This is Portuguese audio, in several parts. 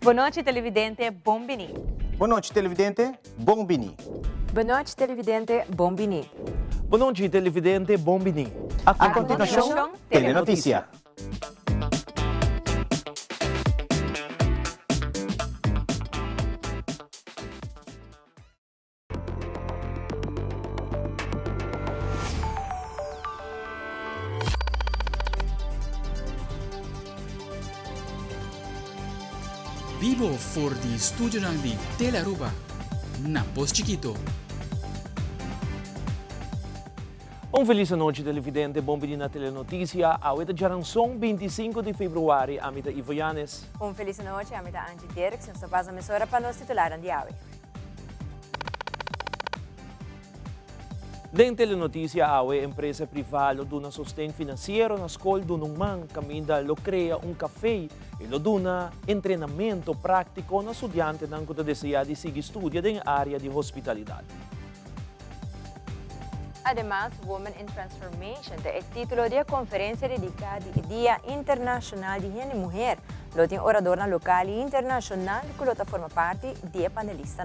Boa noite, televidente Bombini. Boa noite, televidente Bombini. Boa noite, televidente Bombini. Boa noite, televidente Bombini. A continuação, Telenotícia. Vivo for the studio ng di Telaruba, Napos Chiquito. Feliz noite, televidente Bombini na Telenotícia. Awita Jaransong, 25 de Februari, amita Ivo Yanes. Feliz noite, amita Angie Dirks. Nesta passa emissora para nós titularan de awe. Den Telenotícia, awe empresa privada duna sostén financeiro na escola do Nungman, caminda lo crea café e lo duna treinamento prático na estudiante ng kuta deseja de seguir estudia den área de hospitalidade. Además, Women in Transformation é título de conferência dedicada ao Dia Internacional de Gênero e Mulher. Lo tem orador na local e internacional que forma parte de panelista.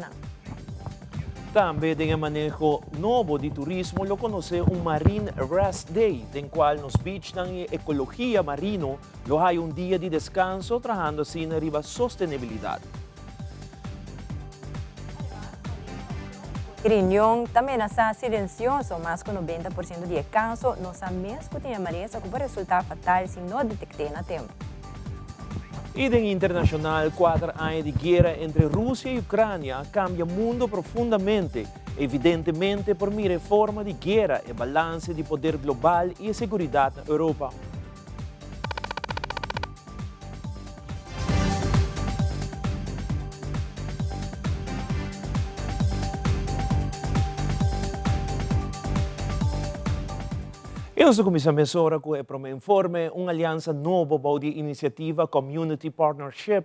Também tem manejo novo de turismo, lo conoce Marine Rest Day, den qual nos beach ng ecologia marino lo hay dia de descanso trabajando sin arriba sostenibilidade. Reunião também está silencioso, mas com 90% de casos, não sabemos que tem amareza que pode resultar fatal se não detectar a tempo. E den internacional, 4 anos de guerra entre Rússia e Ucrânia cambia o mundo profundamente, evidentemente por uma reforma de guerra e balance de poder global e segurança na Europa. E nós começamos agora com o informe, uma aliança nova para a iniciativa Community Partnership,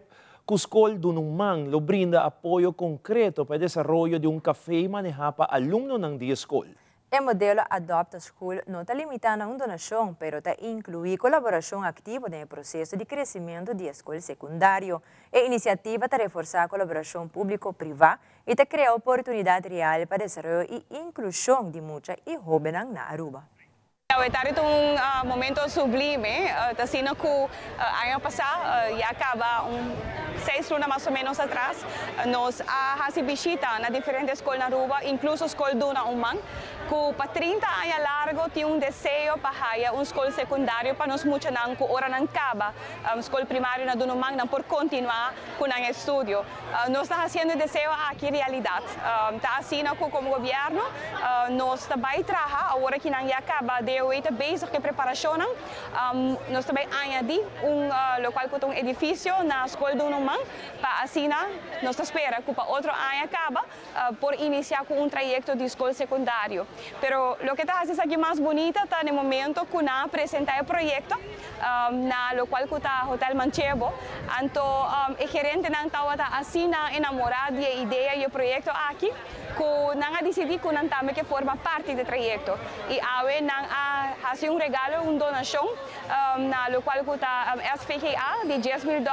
que a escola do Nungman lo brinda apoio concreto para o desenvolvimento de café manejado para alunos da escola. O modelo Adopt a School não está limitado a uma donação, mas está inclui colaboração ativa no processo de crescimento da escola secundária. A iniciativa está reforçar a colaboração público-privada e está criar oportunidade real para desenvolver e inclusão de muitos e jovens na Aruba. Ito itong momento sublime, kasi ayaw pa sa acaba 6 lunas más o menos atrás, nos hasi bisita na diferentes escolas na Aruba, incluso escola do Nungman, que pa 30 anos largo tinha desejo para haya escola secundária para nos mucha nang ku ora ng kaba, escola primária na do Nungman nang por continuar com ang estudio. Nos está haciendo desejo aqui realidade. Tá assim como governo, nos também traha agora que nang acaba de ita bezig de preparação, nós também añadi local com edifício na escola do Nungman, para assim nós espera que para outro ano acaba por iniciar com trajeto de escola secundária. Pero lo que está haciendo aqui mais bonita está no momento que na apresentar o projeto na local que está Hotel Manchego, anto o gerente ng tawa ta assim enamorado da ideia e o projeto aqui, que nang decidi que não também que forma parte do trajeto e awe nang hace regalo, donação na local que está SPGA de $10,000.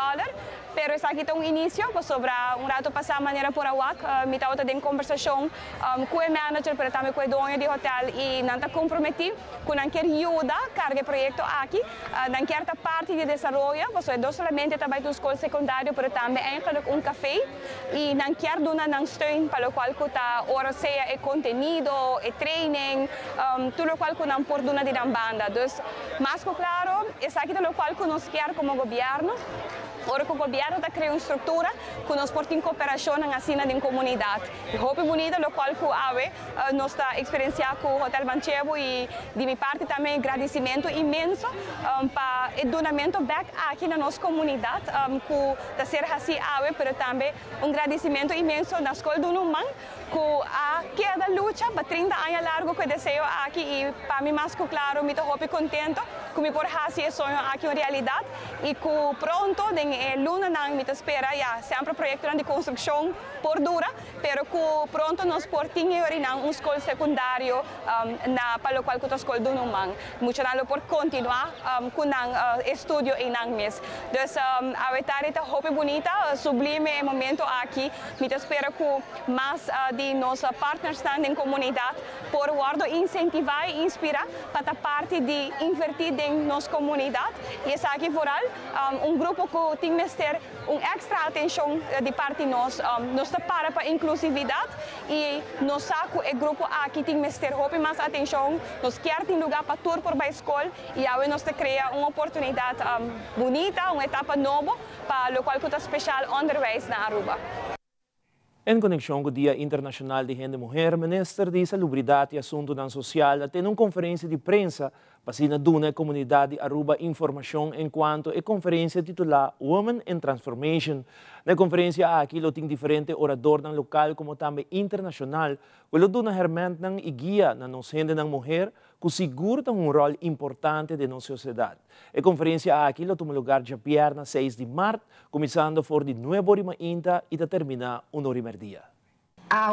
Pero essa aqui tem início, para sobrar rato passar maneira por awak, me está outra conversação com o manager, para também com o dono de hotel e não está comprometido, que não quer ajudar carga o projeto aqui, não quer a parte de desenvolvimento, porque não somente também da escola secundária, mas também é café e não quer donar não steun para o qual que está ora seja conteúdo, training, tudo o qual que não pode donar de banda. Então, mais claro, essa aqui é o qual que nós quer como governo. Ora que o governo está criando uma estrutura que nos porta em cooperação na assina da comunidade. E roupa bonita, o qual que ave nós está experienciando com o Hotel Manchego e de minha parte também agradecimento imenso para o donamento back aqui na nossa comunidade, que está ser assim ave, mas também agradecimento imenso na escola do Nungman, que a luta lucha, para 30 años largo que deseo aquí y para mí más que claro, me estoy contento que me por hacer sueño aquí en realidad y que pronto en luna me espera ya siempre proyecto de construcción por dura, pero que pronto nos por tener un escola secundario para lo cual que escola de un man. Mucho nada por continuar con estudio en un mes. Entonces, a vetar esta hobby bonita, sublime momento aquí, me espero que más de nuestros partners están en comunidad por guardo incentivar e inspirar para parte de invertir en nuestra comunidad. Y es aquí foral un grupo que tiene que ter extra atención de parte de nos para inclusividad y nos saco el grupo aquí tiene que ter más atención, nos quiere ter lugar para tour por la escuela y ahora nos crea una oportunidad bonita, uma etapa nova para lo cual que especial onderwijs na Aruba. Em conexão com o Dia Internacional de Gênero e Mulher, o Ministro de Salubridade e Assuntos Social tem uma conferência de prensa para dar à comunidade de Aruba informação enquanto a conferência titulada Women in Transformation. Na conferência aqui, tem diferentes oradores local como também internacional, que dão uma ferramenta e guia na nossa gênero e mulher, que segura um rol importante de nossa sociedade. A conferência aqui toma lugar dia pierna 6 de março, começando por de 9h30 e termina 1h30.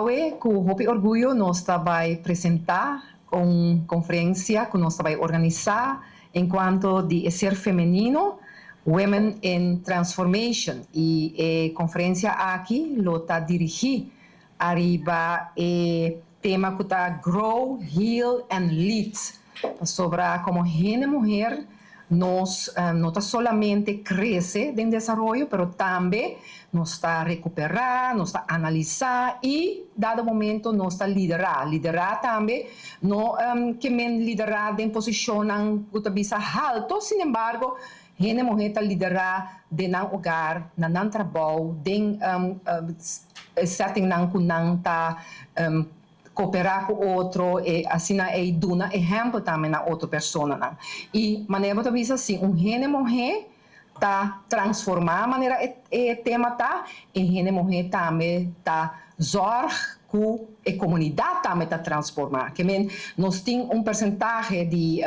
Hoje, com muito orgulho, nós vai apresentar uma conferência que nós vai organizar enquanto de ser feminino, Women in Transformation. E a conferência aqui está dirigida arriba tema que está Grow, Heal and Lead, sobre como gênero e mulher nos não solamente cresce em desenvolvimento, mas também nos está recuperar, nos está analisar e, dado momento, nos está liderar. Liderar também, não que men liderar em posição que bisa alto, sin embargo, gênero e mulher está liderar de nang hogar, na nang trabalho, de setting nang kunang ta cooperar com outro e assim é dar exemplo também na outra pessoa. E maneira de dizer assim, gênero mulher tá transformar a maneira é tema tá e gênero mulher também tá zorg que a comunidade também tá transformar. Que nós tem percentagem de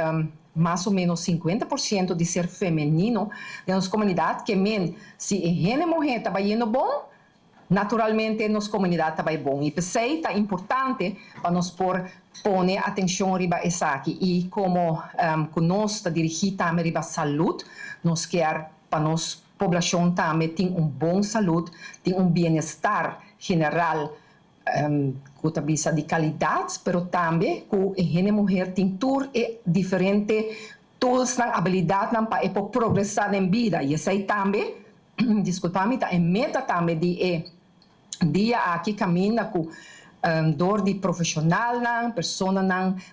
mais ou menos 50% de ser feminino na nossa comunidade, que se a gênero mulher tá indo bom, naturalmente, nossa comunidade está bom. E pensei que é importante para nós pôr atenção riba isso aqui. E como nós está dirigido também riba saúde, nós queremos para nossa população também ter bom saúde, ter bem-estar geral, que de qualidade, mas também que a gente mulher tem tudo diferente tools na habilidade para progressar na vida. E isso aí também, desculpa-me, é meta também de dia aqui caminha com dor de profissional, pessoa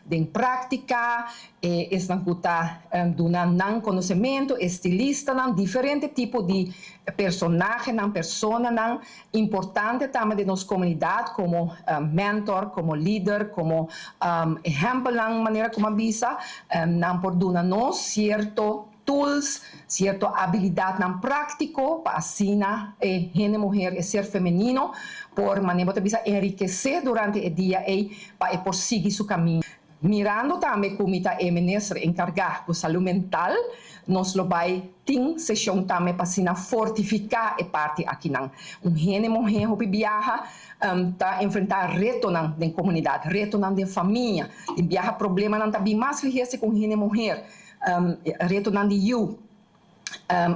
de prática, estão dando conhecimento, estilista, diferente tipo de personagem, persona, importante também de nossa comunidade como mentor, como líder, como exemplo na maneira como avisa, por dar nós certo tools, certa habilidade não prático para assim gênero mulher e ser feminino por maneira de enriquecer durante o dia e para prosseguir seu caminho. Mirando também como está o ministro encarregado de saúde mental, nós vai ter sessão também para assim fortificar a parte aqui não. Gênero mulher que viaja está enfrentar reto na comunidade, reto na família, e viaja problema não está bem mais ligado com gênero mulher. Reto de you,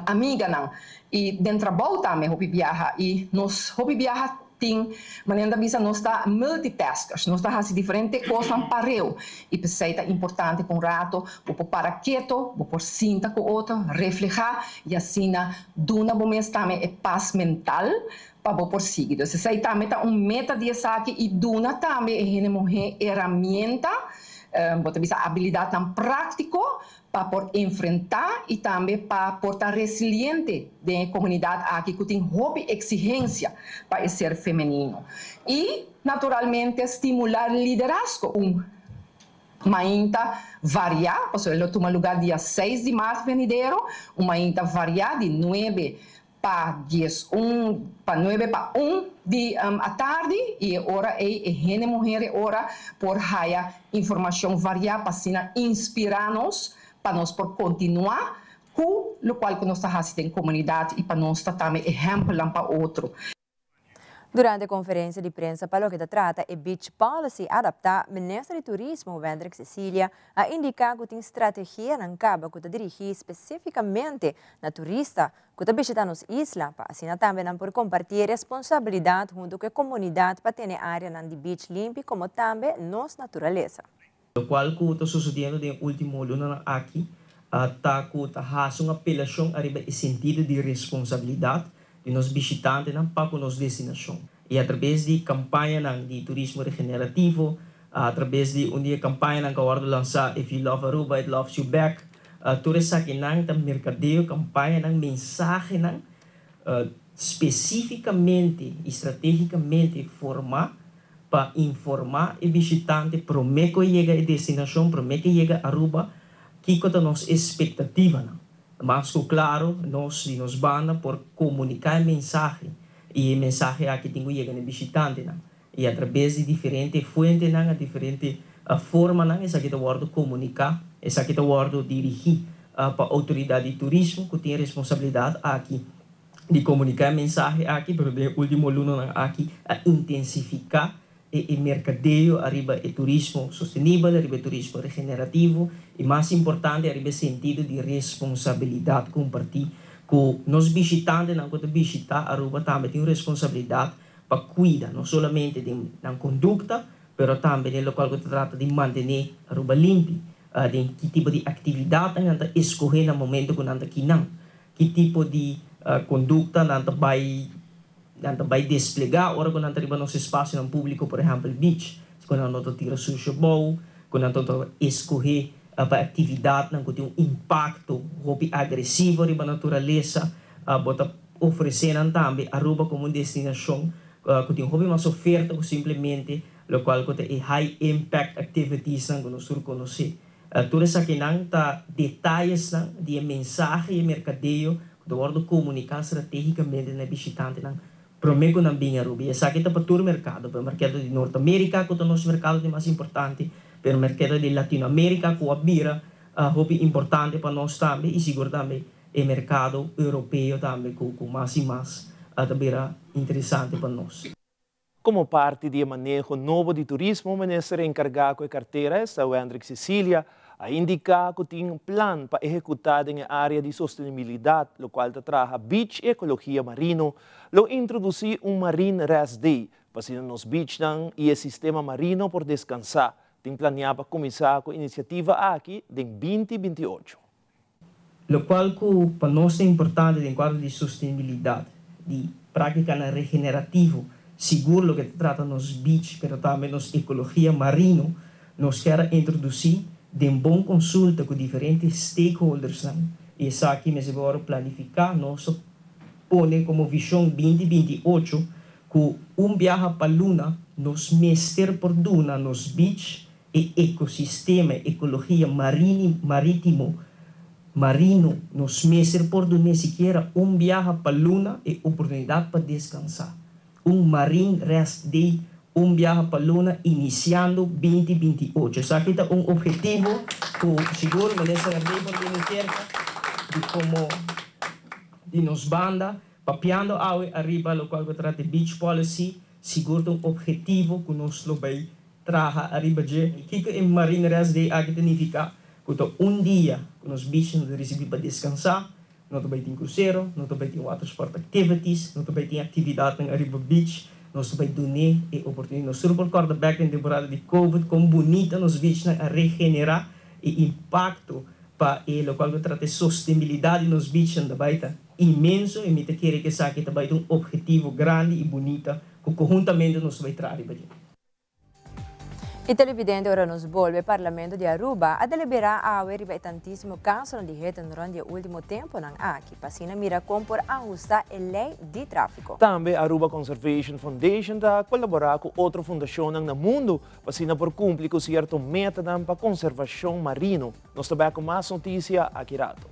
amiga não. E dentro do trabalho também, hobby viaja. E nós, hobby viaja, tem maneira de nós está multitaskers, nós está fazendo diferentes coisas para eu. E pensei que é importante com o rato, vou parar quieto, vou por cinta com o outro, refletir, e assim, duna momento também é paz mental, para vou por seguir. Então, isso aí também é meta de aqui, e duna também é uma ferramenta, habilidade tão prática para por enfrentar e também para portar resiliente da comunidade aqui que tem hobby exigência para ser feminino. E, naturalmente, estimular liderazgo. Uma INTA variar, ele toma lugar dia 6 de março venidero, uma INTA variar de 9 para 9 para 1 à tarde e ora é gente mulher ora por haya informação variada para inspirar-nos para nós por continuar com o qual que nós está fazendo em comunidade e para nós também exemplo para outro. Durante a conferência de prensa para o que trata e Beach Policy adaptar, o ministro de Turismo, Wendrik Cecilia, a indicar que tem estratégia na caba que dirigir especificamente na turista que visita nos islas, para assim também por compartilhar responsabilidade junto com a comunidade para ter área na beach limpa como também nos natureza. O qual que está sucedendo no último ano aqui, está fazendo uma apelação a o sentido de responsabilidade de nos visitantes para com nos destinação. E através de campanha de turismo regenerativo, através de uma campanha que eu lançar If You Love Aruba, It Loves You Back, toda essa mercadeio, campanha, mensagem, especificamente, estrategicamente formar para informar o visitante para que chega a destinação, para que chega a Aruba, que é a nossa expectativa. Mas, claro, nós banda por comunicar a mensagem. E a mensagem aqui tem que chegar no visitante. E através de diferentes fontes, diferentes formas, essa aqui é comunicar, essa aqui é dirigir para a autoridade de turismo, que tem a responsabilidade aqui de comunicar a mensagem aqui, para o último ano aqui, a intensificar o mercadeio, arriba o turismo sustentável, arriba o turismo regenerativo, e mais importante, arriba o sentido de responsabilidade compartilhada com os visitantes, quando visitar Aruba também tem responsabilidade para cuidar, não somente da conduta, mas também no local que trata de manter Aruba limpo, de que tipo de atividade anda escolher no momento que anda aqui não, que tipo de conduta anda vai desplegar, ora quando anda arriba nosso espaço no público, por exemplo, beach, quando anda tira sujo bom, quando anda escolher para atividade que tem impacto agressivo na natureza, bota oferecendo também Aruba como destinação que tem mais oferta que simplesmente o qual tem high impact activities que nós conhecemos. Tudo isso aqui está detalhes de mensagem e mercadeio que nós comunicar estrategicamente na visitante prometo na bem Aruba. Essa aqui está para todo o mercado de Norte-América, que é o nosso mercado mais importante, para o mercado de Latinoamérica, que é importante para nós também, e seguro também o mercado europeu também, que é mais e mais interessante para nós. Como parte do manejo novo de turismo, o ministro encargado de carteira, Wendrik Cecilia, a indicar que tem um plano para executar na área de sustentabilidade, o qual trabalha beach e ecologia marino, lo introduzir Marine Rest Day, para nos beach e o sistema marino por descansar. Tem planeado para começar com a iniciativa aqui em 2028. O qual para nós é importante em quadro de sustentabilidade, de prática regenerativo, seguro que trata nos beach, mas também nos ecologia marino, nós queremos introduzir de bom consulta com diferentes stakeholders. E isso aqui nós vamos planificar, nós põe como visão 2028, que viagem para a Luna, nos mestre por Duna, nos beach, e ecossistema, ecologia marino, nos mestre por Duna, sequer viagem para a Luna e oportunidade para descansar. Marine Rest Day, viagem para a Luna, iniciando 2028. Isso aqui é objetivo que seguro que nessa Rede por cerca de como de nos banda, papiando arriba o qual que trata de Beach Policy, seguro objetivo que nós lo vai traga arriba de que em Marine Rest Day aqui significa que dia que nos beach nos recebemos para descansar, não também tem cruzeiro, não também tem water sport activities, não também tem atividade na arriba beach, nós também donar e oportunidade nós super quarterback na temporada de Covid como bonita nos beach a regenerar e impacto para o local que trata de sustentabilidade nos beach da baita imenso e me te querer que saque também um objetivo grande e bonita que conjuntamente nós vai trazer para E televidente ora nos volve Parlamento de Aruba a deliberar a riba tantissimo caso di rete durante l'ultimo tempo ng aqui, pasina mira por ajustar a lei de tráfico. Também a Aruba Conservation Foundation está colaborar com outra fundação no mundo pasina por cumprir com certo meta para conservação marino. Nós também com mais notícia aqui rato.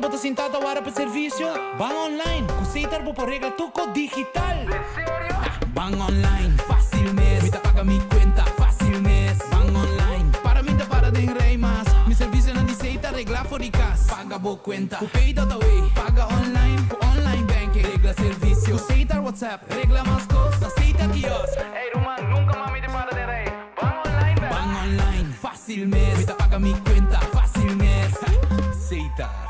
te sentado ahora para servicio? Van online, cuseitar por regla tuco digital. ¿En serio? Van online, fácil mes. Me te paga mi cuenta, fácil mes. Van online, para mí te para de rey más. Mi servicio no dice regla for the cash. Paga por cuenta, pay that away. Paga online, online banking. Regla servicio, cuseitar WhatsApp. Regla más cosas, cuseitar kiosк. Hey Roman, nunca más me te para de rey. Van online, man. Van online, fácil mes. Me te paga mi cuenta, fácil mes. Cuseitar.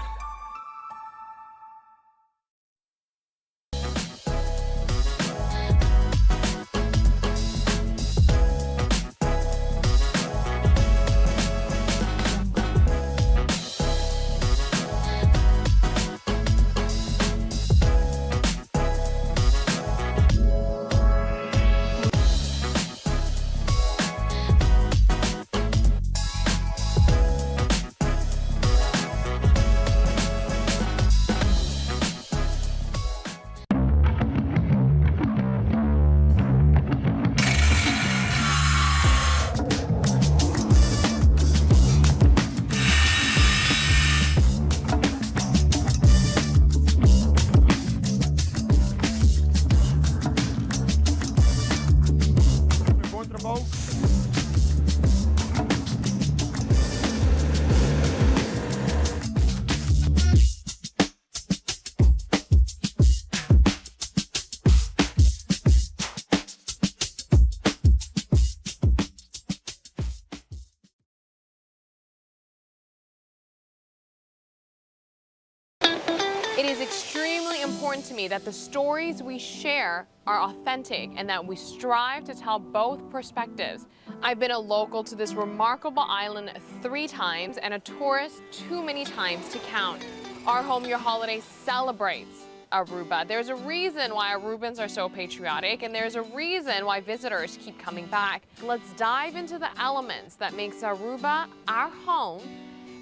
It is extremely important to me that the stories we share are authentic and that we strive to tell both perspectives. I've been a local to this remarkable island 3 times and a tourist too many times to count. Our Home Your Holiday celebrates Aruba. There's a reason why Arubans are so patriotic, and there's a reason why visitors keep coming back. Let's dive into the elements that makes Aruba our home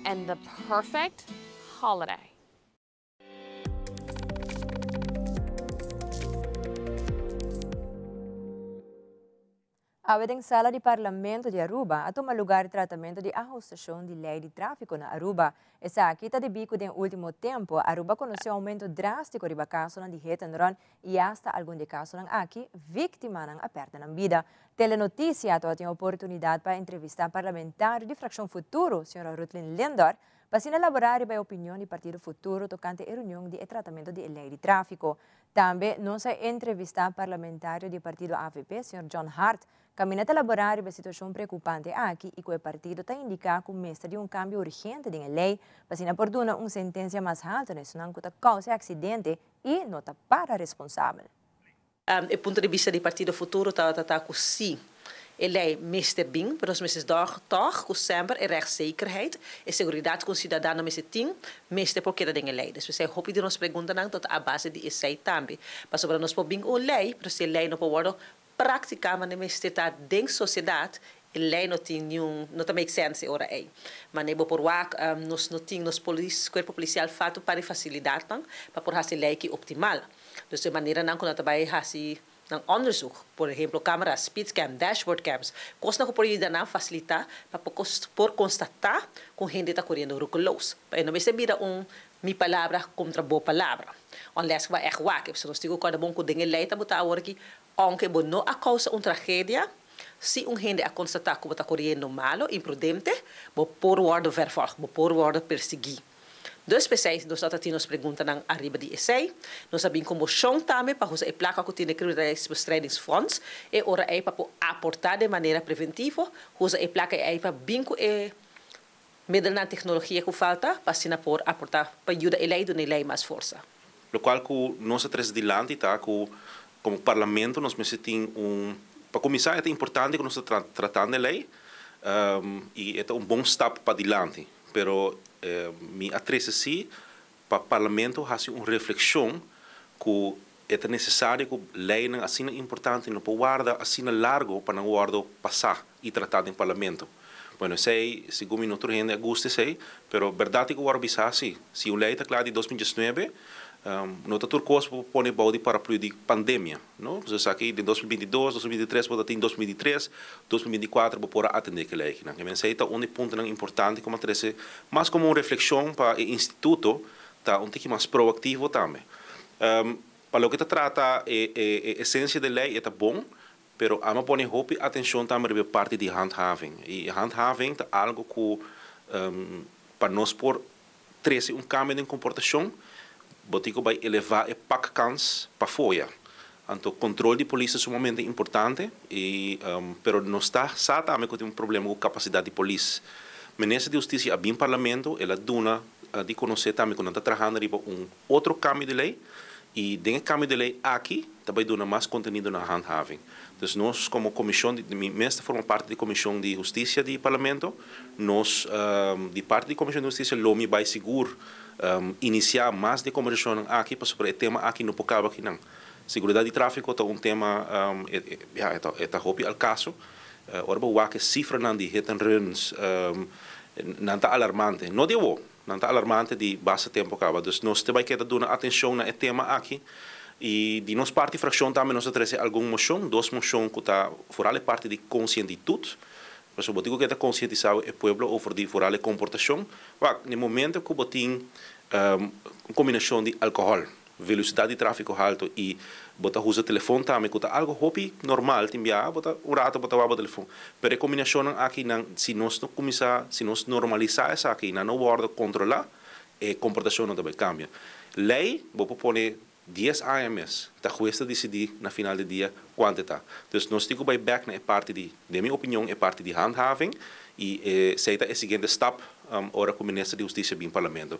and the perfect holiday. Awit ang sala di Parlamento de Aruba at lugar de tratamento de ajustação de lei de tráfico na Aruba. Essa kita de bico de último tempo, Aruba conheceu aumento drástico de casos de hit and run e hasta algum de casos aqui vítima ng aperta ng vida. Telenotícia ito tem oportunidade para entrevistar parlamentário de Fração Futuro, Sra. Rutlin Lindor, para elaborar a opinião do Partido Futuro tocante a reunião de tratamento de lei de tráfico. Também nós entrevistar parlamentário do Partido AVP, Sr. John Hart, caminha a elaborar a situação preocupante aqui e que o partido está indicando que mestre de cambio urgente de lei para oportuna sentença mais alta nesse não que causa acidente e nota para responsável. Do ponto de vista do Partido Futuro, está sim. Ele meeste bem, para os meses toch, com sempre a rechtszekerheid e segurança com cidadão meeste ting, meeste porque da dinge lei. Dus we zijn hoop de nos pergunta nang tot a base de essay tambi. Mas sobre nos pobing o lei, para se lei no poder praticar, mas meeste ta ding sociedade, a lei não tem nenhum, não make sense ora aí. Mas nebo por wak nos não tem nos corpo policial fato para facilidade nang, para por hasi lei que optimal. Dus de maneira nang quando trabalha hasi ng onderzoek, por exemplo, câmeras, speedcam, dashboard cams, kost na ko por ida na facilitar para por constatar kung hindi está correndo ruculoso. Para não me sebira mi palavra contra boa palavra. Unless que echt wak, se nos digo cada bom que dinge leita buta awor ki, aunque bo no a causa tragedia, si hindi a constatar que está correndo malo, imprudente, bo por worden vervolgd, bo por worden persegui. Dus precies, dus dat nos pergunta ng arriba di essay, nos sabing como siyong tame pa husa iplaka ko tine criminaliteit-bestrijdingsfonds e ora ay pa po aportar de maneira preventiva, husa iplaka ay pa binko e middel na tecnologia ko falta, pa sinapor aportar pa ajuda ilay do nilay mas força. Lo qual ku nossa tres di lanti ta ku como parlamento nos mesiting pa começar é importante que nós tratando de lei e é bom stap pa di lanti, pero me atrese si para o parlamento fazer uma reflexão que é necessário que lei não assim importante não pode guardar assim largo para não guardar passar e tratar em parlamento. Bueno, sei segundo me outro gente gosta sei, pero verdade que guarda bisa assim. Se o lei está claro de 2019 não está turcos para pôr body para de pandemia, não? Você aqui de 2022, 2023 pode ter 2023, 2024 para pôr atender que lei, né? Eu sei que é ponto importante como trazer, mas como uma reflexão para o instituto está un poquito más proactivo también. Para lo que se trata, esencia de lei é bom, pero ama pone hope atenção também de parte de handhaving. E handhaving é algo que para nós por trazer cambio de comportação, botico vai elevar pak kans para fora. Então, controle de polícia é sumamente importante, pero não está também com um problema com capacidade de polícia. O Ministério de Justiça, a bem parlamento, ela dona de conhecer também quando está trabalhando em outro cambio de lei, e dentro do cambio de lei aqui, também dona mais conteúdo na handhaving. Então, nós, como comissão, mesmo forma parte da Comissão de Justiça do Parlamento, nós, de parte da Comissão de Justiça, LOMI vai seguro iniciar mais de conversação aqui, para sobre o tema aqui no Pocaba, aqui não. Seguridade de tráfico é um tema, é roupa ao caso. Ora, o que cifra de hit and runs não está alarmante. Não deu, não está alarmante de base tempo acaba. Então, nós temos que dar atenção no tema aqui. E de nossa parte, fração também nós trazemos alguma moção, duas moções que está fora parte de conscientitude. Por isso, eu digo que está conscientizar o povo over de fora a comportação. No momento que botin uma combinação de álcool, velocidade de tráfego alto e bota usa telefone também, que está algo hobby normal, timbia, bota rato bota o telefone. Pero a combinação aqui, se nós não começar, se nós normalizar isso aqui, não guarda controlar, a comportação não também cambia. Lei, vou pôr 10 AMS, está justa decidir na final do dia quanto está. Então, nós temos que ir back na parte de minha opinião, é parte de handhaving e seita é o seguinte step, ora com o Ministério de Justiça e o Parlamento.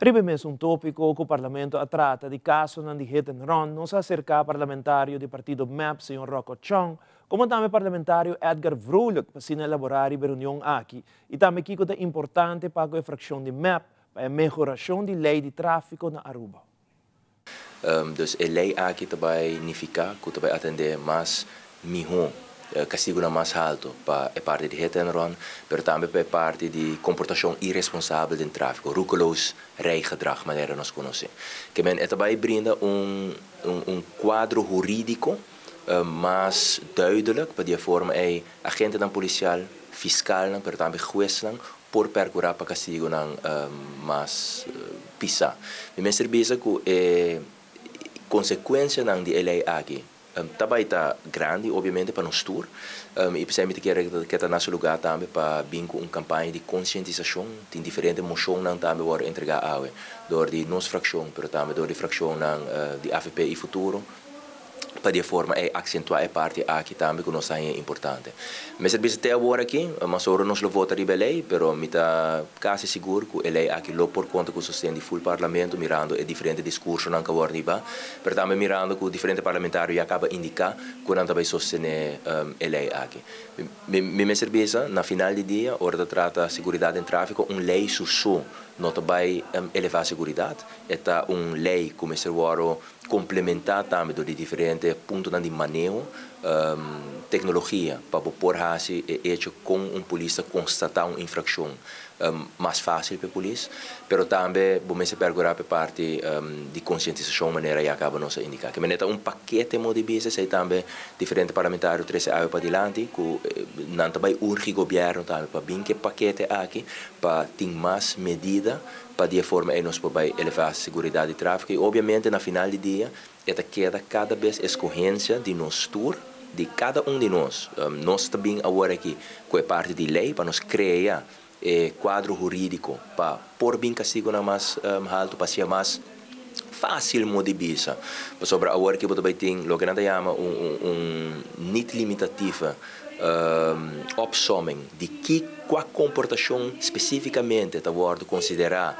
Ribe mesmo tópico que o Parlamento trata de caso de hit and run, nos acerca parlamentário do partido MAP, Sr. Rocco Chong, como também parlamentário Edgar Vrolijk, para elaborar a reunião aqui. E também que é importante para a fração de MAP, para a melhoração da lei de tráfico na Aruba. Dus a lei aqui também significa que também atender mais melhor, castigo mais alto para a parte de hit and run, mas também para a parte de comportação irresponsável do tráfico, roekeloos rijgedrag, maneira nós conhecemos. Que men também brinda quadro jurídico mais duidelijk, para de forma é agente dan policial, fiscal, mas também juez por percurar para castigo mais pisa. Men serviço que consequência de lei aqui também está grande, obviamente, para nós tour. E precisamente que está nesse lugar também para vir com uma campanha de conscientização, tem diferentes moções também para entregar a door de nossa fração, mas também door de fração de AFP e futuro. Para de forma é acentuar a parte aqui também que nós é importante. Mas serviço até agora aqui, mas agora nós lo vota a lei, pero me está quase seguro que a lei aqui lo por conta que sustenta o full parlamento, mirando o diferente discurso não acaba de ba, pero também mirando que o diferente parlamentário já acaba indicar que não também sustenta a lei aqui. Me serviço na final do dia, hora de trata seguridade em tráfico, lei sussu não também elevar a segurança, é uma lei como se complementar também de diferentes pontos de manejo, tecnologia para pôr assim hecho com polícia constatar uma infração mais fácil para a polícia, mas também vamos perguntar para parte de conscientização maneira que acaba nos indicar que é paquete de business e também diferentes parlamentares trazer algo para adiante que não também urge o governo também para vir que paquete aqui para ter mais medida para de forma que nós podemos elevar a segurança de tráfico e obviamente na final do dia queda cada vez escolhência de nós tour de cada de nós. Nós também agora aqui com a parte de lei para nós criar quadro jurídico para pôr bem castigo mais alto, para ser mais fácil modificar. Sobre agora que você tem o que nós chamamos niet limitativa opsomming de qual comportação especificamente está worden considerar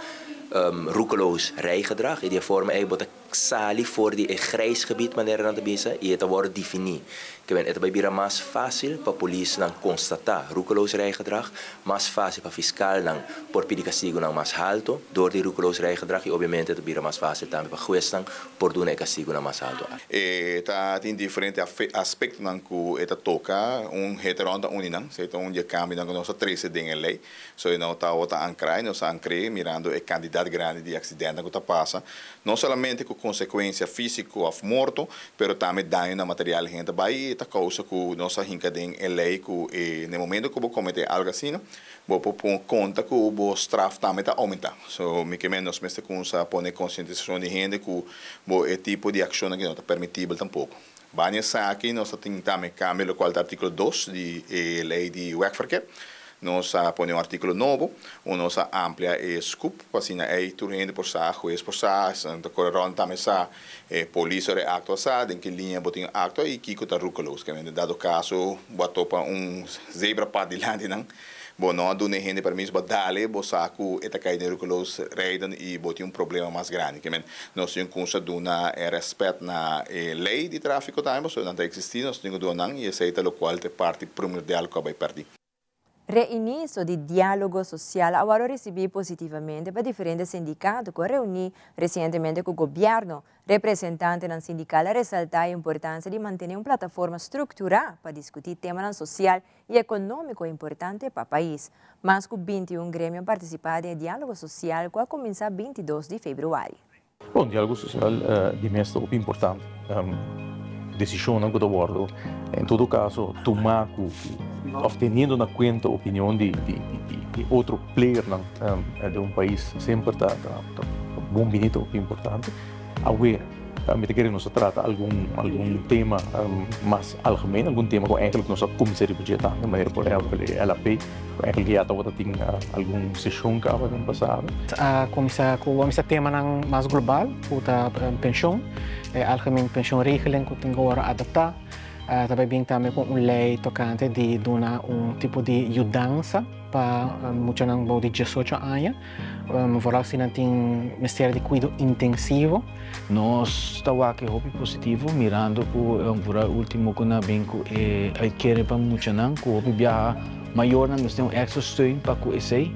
roekeloos rijgedrag. E die vorm eigenlijk sali voor die grijs gebied maneira na tabisa e het wordt definir. Que het bij bira mais fácil para polícia não constatar roekeloos rijgedrag, mais fácil para fiscal não por pedir castigo não mais alto, door die roekeloos rijgedrag e obviamente het bira mais fácil também para juez não por doen castigo não mais alto. Tá tem diferentes aspectos não que eta toca heteronda uninang, se então dia cambio não nossa 13 ding lei. So não tá outra ancrai, nós ancrei mirando o candidato probabilidade grande de acidente que passa, não somente com consequência física ou morto, mas também dano na material gente vai esta causa que nossa rinca tem lei que no momento que vou cometer algo assim, vou pôr conta que o estraf também está aumentando. So, me que menos nós com essa põe conscientização de gente que o tipo de ação que não está permitível tampouco. Banha aqui nós temos também câmbio qual artigo 2 de lei de werkverkeer. Nós põe artigo novo, nós amplia o scope, assim aí tu rende por sa, juiz por sa, então correron também sa, polícia de acto sa, em que linha botin acto e que está rucolos, que dado caso botou para zebra para dilante não. Bom, não há gente permisso para dar-lhe, bom saco, eta cai de rucolos rijden e botin problema mais grande, que nós temos que dar respeito na lei de tráfico também, so não está existindo, nós temos que dar e aceita o qual é parte primordial que vai perder. Reinicio di dialogo social agora recebi positivamente para diferentes sindicatos que reuni recentemente com o governo. Representante do sindical ressalta a importância de manter uma plataforma estruturada para discutir temas social e econômico importantes para o país. Mais que 21 grêmios participaram em diálogo social que vai começar 22 de fevereiro. Bom, diálogo social de mestre é importante. Decisão que eu abordo, em todo caso, tomar obtendo na conta a opinião de outro player de um país sempre está bom, bonito, importante. Agora, me querem nós tratar algum tema mais algemeen, algum tema que eigenlijk nós comissário budgetário, mas por exemplo, LAP, eigenlijk já estava tem algum sessão que acaba no passado. Começar com o tema mais global, a pensão, algemeen pensioenregeling que tem agora adaptar. Também também com uma lei tocante de dar tipo de ajudança para muitos não de 18 anos. Vooral se não tem Ministério de Cuidado Intensivo. Nós estamos aqui positivo, mirando para o último que nós vemos que quer para muitos não, que o viajar maior, nós temos extra steun para o ESEI.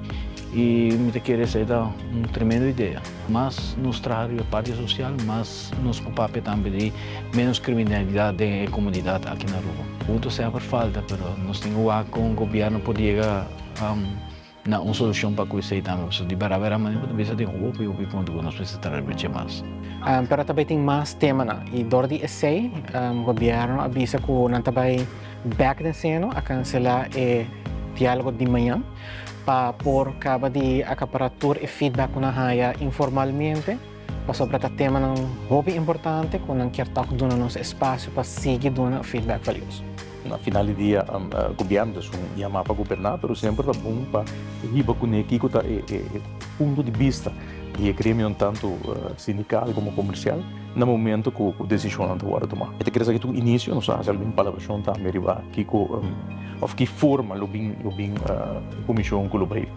E me querer ser uma tremenda ideia. Mas nos traz a parte social, mas nos papel também de menos criminalidade da comunidade aqui na rua. Muito sempre falta, mas nós temos com o governo para chegar a uma solução para isso também. De barabara maneira também se tem o ponto que nós precisamos trabalhar mais. Pero também tem mais temas, e dor de essay, o governo avisa que não também back de cena a cancelar o diálogo de manhã. Por causa de acaparatura e feedback na raia informalmente, sobre este tema é hobby importante, que não quer estar dando nosso espaço para seguir dando feedback valioso. Na final do dia, o governo chama para governar, mas sempre é bom para ir com o que é ponto de vista e o grêmio tanto sindical como comercial no momento que a decisão não está tomar. Eu quero dizer que no início nós fazemos alguma palavrão também que forma a comissão que vai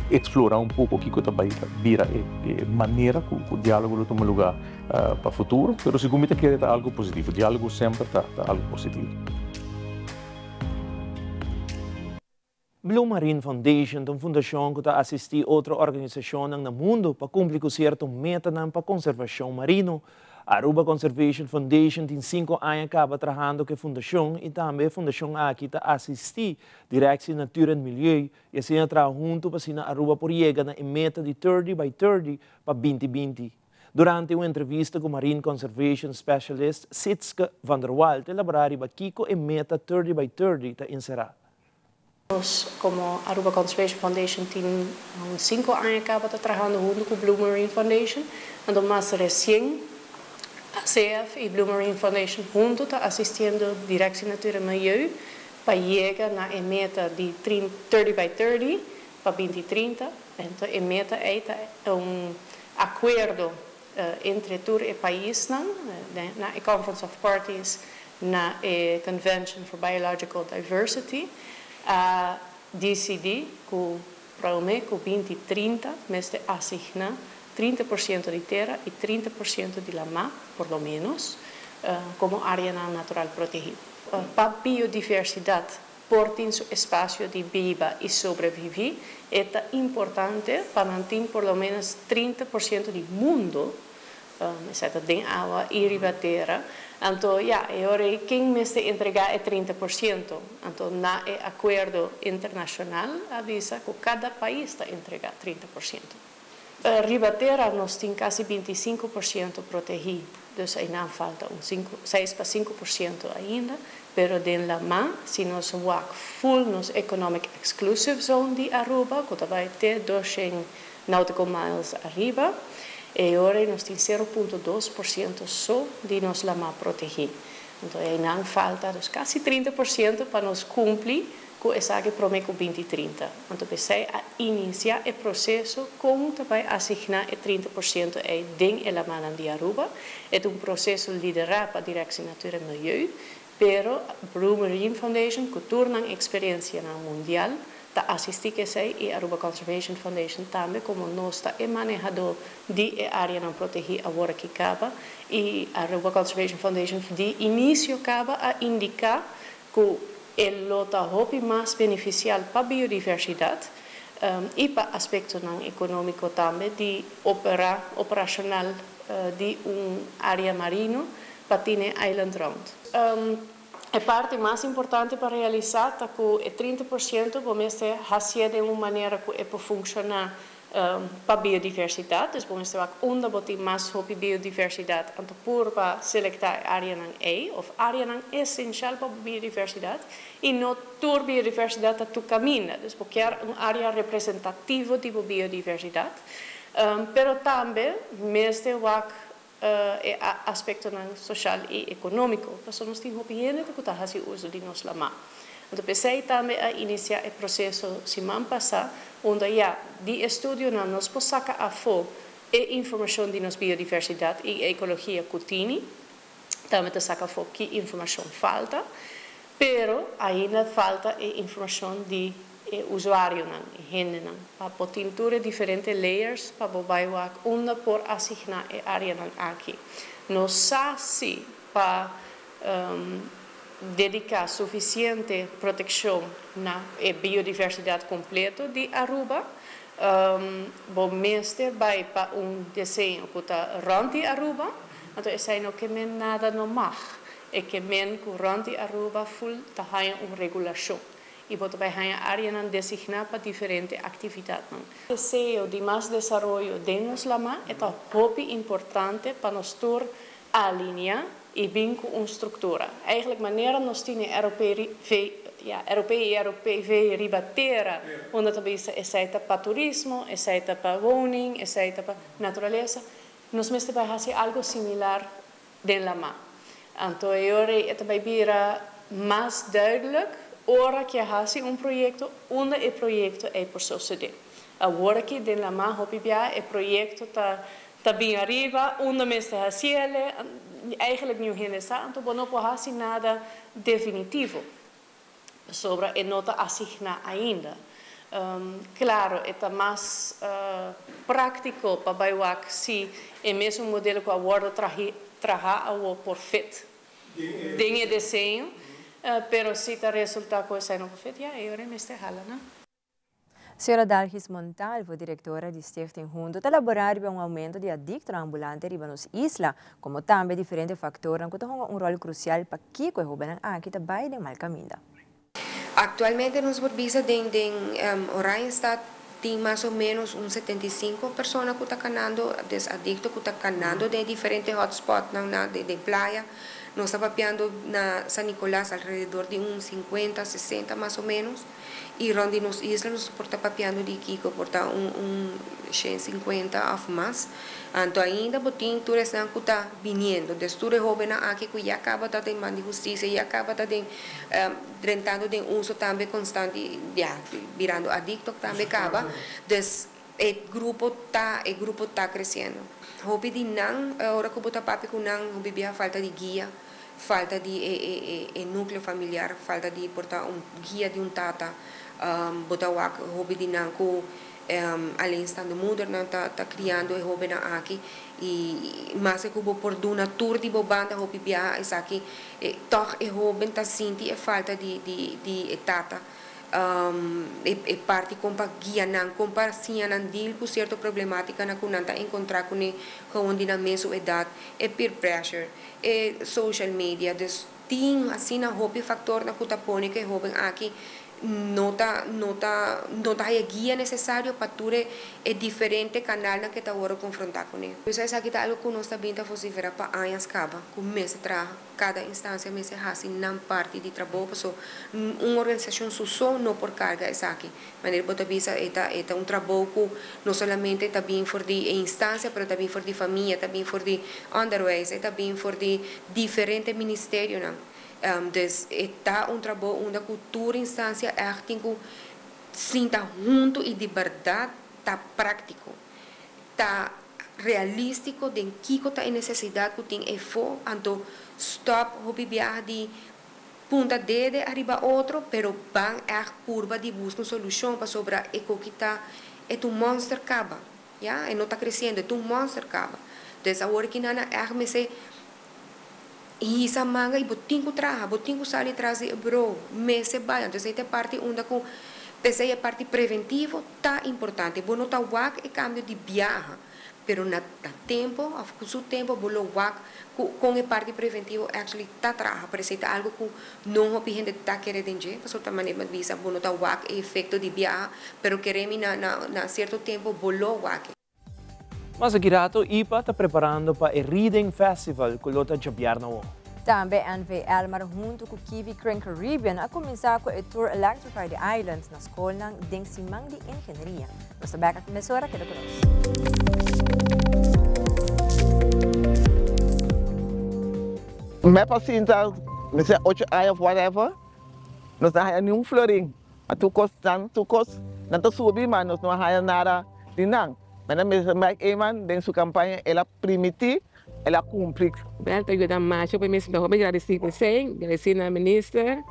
explorar um pouco o que também vira a maneira que o diálogo toma lugar para o futuro, mas se comenta que é algo positivo, o diálogo sempre está algo positivo. Blue Marine Foundation, uma fundação que está assistir outra organização no mundo para cumprir com certo meta para a conservação marino. A Aruba Conservation Foundation tem 5 anos acaba trabalhando com a fundação e também a fundação aqui está assistir Direção Natura e Milieu e assim trabalha junto para a Aruba por chegar na meta de 30 by 30 para 2020. Durante uma entrevista com o Marine Conservation Specialist Sitske van der Walt, elaboraram para Kiko a meta 30 by 30 está encerrada. Nós, como Aruba Conservation Foundation, temos 5 anos acaba trabalhando junto com a Blue Marine Foundation, e mais recém a CF e Blue Marine Foundation juntos estão assistindo Direção Natura e Milieu para chegar na meta de 30 by 30 para 2030. Então, a meta é acordo entre todos os países, na Conference of Parties, na Convention for Biological Diversity, a decidir que provavelmente que 2030 mas assigna 30% de terra e 30% de la mar, por lo menos, como área natural protegida. Para a biodiversidade, por ter seu espaço de viver e sobreviver, é importante para manter por lo menos 30% do mundo, exceto de água e riba terra. Então, agora quem me está entregar é 30%. Então, na acordo internacional avisa que cada país está a entregar 30%. Ribatera nós tem quase 25% protegido, dus ainda falta 6 para 5% ainda, pero den la ma, se nós work full nos economic exclusive zone de Aruba, que vai ter 200 nautical miles arriba, e agora nós tem 0,2% só de nós la ma protegido. Então ainda falta dus quase 30% para nós cumprir com essa que promete 2030. Então, pensei a iniciar o processo com também assignar 30% em den elemana de Aruba. É processo liderado para a Direção Natura e Milieu, pero Blue Marine Foundation, que torna a experiência mundial, está assistindo e a Aruba Conservation Foundation também, como nós está manejador de área não protegida agora que acaba, e a Aruba Conservation Foundation de início acaba a indicar que el lota hopi mais beneficial para a biodiversidade e para o aspecto econômico também de operacional de área marino para Tine Island Round. A parte mais importante para realizar é que 30% vamos fazer de uma maneira que é para funcionar para a biodiversidade, dus vamos ter onde botar mais hopi biodiversidade, então por para seletar área ou área essencial para a biodiversidade, e não toda biodiversidade a tu caminha, dus porque é uma área representativa de biodiversidade, pero também mesmo é aspecto social e econômico, porque nós temos hopi gente que está fazendo uso de nós lá. Então pensei também a iniciar o processo semana passada, onde já de estudo nós podemos sacar a fogo a informação de nossa biodiversidade e ecologia cotidiana, também te sacar a fogo que informação falta, pero ainda falta a informação de usuário e gente para poder diferentes layers para bobar onde por assignar a área aqui. Nós sabemos para dedicar suficiente proteção na biodiversidade completa de Aruba. Bom mestre vai para desenho que está rond de Aruba, então essa não que men nada não mag, é que men que rond de Aruba full está uma regulação e pode vai a área designada para diferentes atividades. O desejo de mais desenvolvimento de nós lá é muito importante para nós alinhar e bem com uma estrutura. Eigenlijk maneira nós temos europeu ribatera, onde também é para turismo, é para woning, é para natureza. Nós mesmo vai fazer algo similar de lá. Então, agora também vira mais duidelijk, ora que hace projeto, onde o projeto é por suceder. Agora que de lá o projeto está bem arriba, onde mesmo hace eigenlijk nu geen então não pode nada definitivo sobre a nota assignada ainda. Claro, é mais prático para baiuac se é mesmo modelo que agora trabalha por fit. Tem desenho, pero se está resultado com essa não fit, já é hora de hala, não? Senhora Dalgis Montalvo, diretora de Stichting Hundo, está elaborando para aumento de adictos ambulantes em nos isla, como também diferentes fatores que têm rol crucial para que os jovens aqui também de mal caminho. Atualmente nos visa de Orion está tem mais ou menos 75 pessoas que estão canando, adictos que estão canando de diferentes hotspots de praia. Nós estamos papiando na San Nicolás alrededor de 50, 60 mais ou menos. E onde nos islas nos porta papiando de Kiko, porta 150 ou mais. Então ainda botin turistas que está vindo, desture jovem aqui que já acaba de ter mão de justiça, já acaba de tentando de uso também constante, já virando adicto também acaba. Des o grupo tá crescendo. Hopi de não, agora que bota papi com não, hopi falta de guia, falta de núcleo familiar, falta de portar guia de tata. Bota o hobby de nanco além estando moderna tá criando o hobby na aqui e mas que vou por duna tour de bobanda hobby bia isso aqui toch o hobby tá senti a falta de tata e parte compa guia nan compa sia nan deal com certa problemática na kunanta encontrar com onde na mesma idade e peer pressure e social media des ting assim na hobby factor na kutapone que hobby aqui nota a guia necessário para tu é diferente canal na que tá agora confrontar com ele. Isso é aqui tá algo que nós também tá fazendo para anos acaba, com mês tra cada instância mês assim não parte de trabalho, so uma organização só não por carga é aqui. Mas ele bota visa é um trabalho que não somente também for de instância, mas também for de família, também for de underways, também for de diferentes ministérios, não. Dus está um trabalho onde a cultura instância é que sinta junto e de verdade está prático, está realístico de que está em necessidade que tem for, então stop hobby viajar de punta de arriba outro, pero van a curva de busca uma solução para sobrar e que está é um monster acaba, já, e não está crescendo, é um monster acaba. Dus agora que nana é me se e essa manga e botinho traga, botinho sai atrás de bro, mese vai, então essa parte onde com essa é parte preventiva tá importante, bom não tá wak e cambio de viagem, pero na tempo, com seu tempo bolo wak com a parte preventiva actually tá traga, parece tá algo que não o gente tá querendo entender, por outra maneira visa bom não tá wak e efeito de viagem, pero queremos na certo tempo bolo wak. Mas aqui rato, IPA está preparando para o Reading Festival que está governo. Também a NV Elmar junto com Kiwi Crane Caribbean a começar com o Tour Electrify the Islands na escola ng Deng Simang de Engenharia. Basta baka at mesora, queda conosco. Me pacienta, me say 8 anos whatever, nós não há nenhum florim. A tu não tá subindo, mas nós não há nada de não. Mas a Mike Eman, em sua campanha, ela permitiu, ela cumpre. Bem, eu estou mais para mim, eu agradecer com você, agradecer na ministra,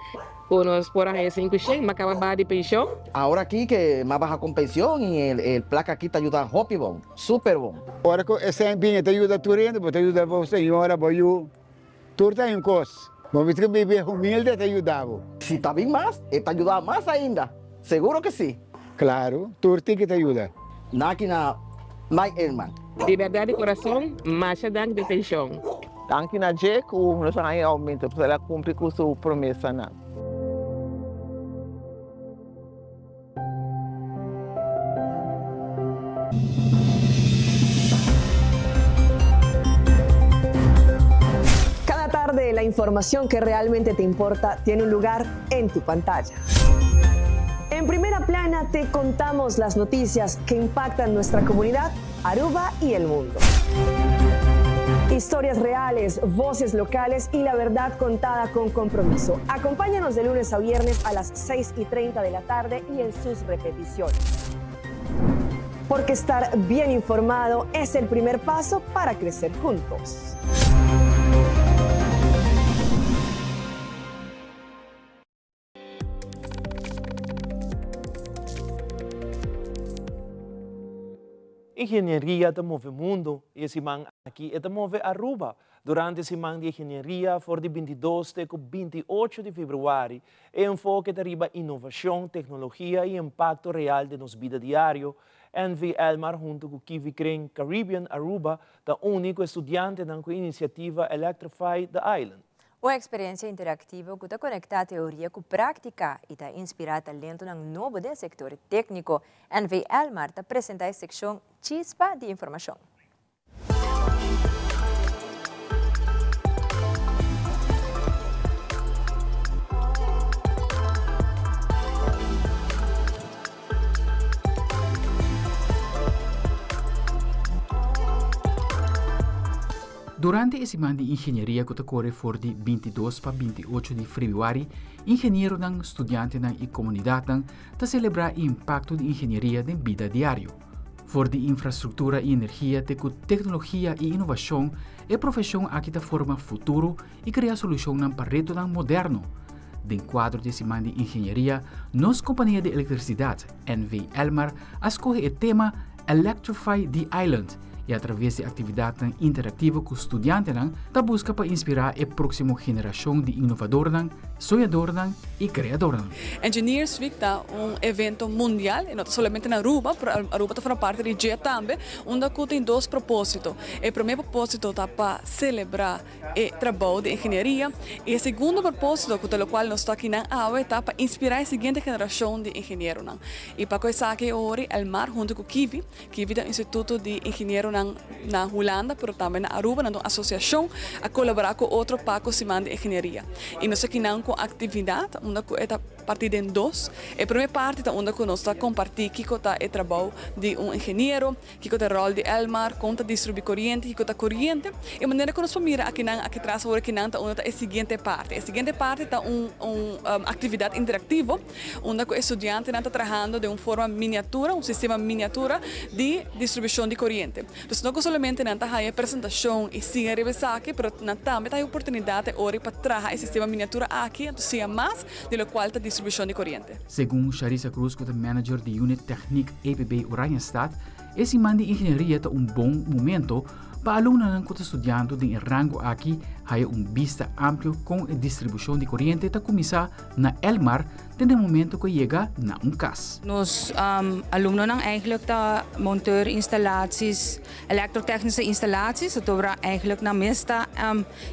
por nós por aí 5 cheques, mas acaba de pensão. Agora aqui que mais baja com pensão e o placa aqui te ajuda muito bom, super bom. Agora que esse ambiente te ajuda a turista, te ajuda a senhora, para eu, tudo tem um custo. Mas que viver humilde te ajudava. Se está bem mais, te ajuda mais ainda, seguro que sim. Claro, tudo que te ajuda. Aqui na Mike Elman. De verdade, coração, mais dank de pensão. Danke na Jack, nós vamos aumentar, porque ela cumpre com sua promessa. Cada tarde, la información que realmente te importa tiene un lugar en tu pantalla. En Primera Plana te contamos las noticias que impactan nuestra comunidad, Aruba y el mundo. Historias reales, voces locales y la verdad contada con compromiso. Acompáñanos de lunes a viernes a las 6:30 de la tarde y en sus repeticiones. Porque estar bien informado es el primer paso para crecer juntos. Engenharia te move mundo e esse man aqui te move Aruba. Durante esse man de engenharia, for de 22 até 28 de fevereiro, é enfoque arriba inovação, tecnologia e impacto real de nos vida diário. NV Elmar junto com Kiwi Crane Caribbean Aruba, da único estudante na iniciativa Electrify the Island. Uma experiência interativa que conecta teoria com prática e inspira talento ng novo do setor técnico. NV Elmar apresenta a secção Chispa de Informação. Durante esse ano de engenharia que ocorre for de 22 para 28 de fevereiro, engenheiro e estudante e comunidade ta celebrar o impacto de engenharia na vida diário. For de infraestrutura e energia, com tecnologia e inovação, é profissão que ta forma futuro e cria solução para reto moderno. Dentro do quadro desse ano de engenharia, nossa companhia de eletricidade, NV Elmar, escolhe o tema Electrify the Island, e através de atividade interativa com estudantes ta busca para inspirar a próxima geração de inovadores, sonhadores e criadores. Engineers Week é evento mundial, não somente na Aruba, Aruba está parte de GIA também, onde tem dois propósitos. O primeiro propósito é para celebrar o trabalho de engenharia e o segundo propósito, com o qual nós estamos aqui na AUE, é para inspirar a seguinte geração de engenheiros. E para isso aqui hoje, Elmar, junto com Kiwi é o Instituto de Engenheiros na Holanda, mas também na Aruba, na associação, a colaborar com outro paco de engenharia. E nós aqui com atividade, onde é partida em dois. A primeira parte é onde nós compartilhamos o trabalho de engenheiro, o rol de Elmar, como distribuir corrente, a corrente. E a maneira que nós miramos aqui atrás, onde é a seguinte parte. A seguinte parte é uma atividade interativa, onde o estudante está trabalhando de uma forma miniatura, um sistema miniatura de distribuição de corrente. Então, não somente a apresentação e sim a revisar aqui, mas também tem a oportunidade para trabalhar o sistema miniatura aqui, então mais do qual está a distribuição de corrente. Segundo Charissa Cruz, que é manager de Unit Technique APB Oranjestad, esse mande engenharia é bom momento para alunos que estudando de rango aqui, há vista amplo com a distribuição de corrente para começar na Elmar, até o momento que chega na casa. Nós alunos eigenlijk da monteur installaties, elektrotechnische installaties, het over eigenlijk na mesta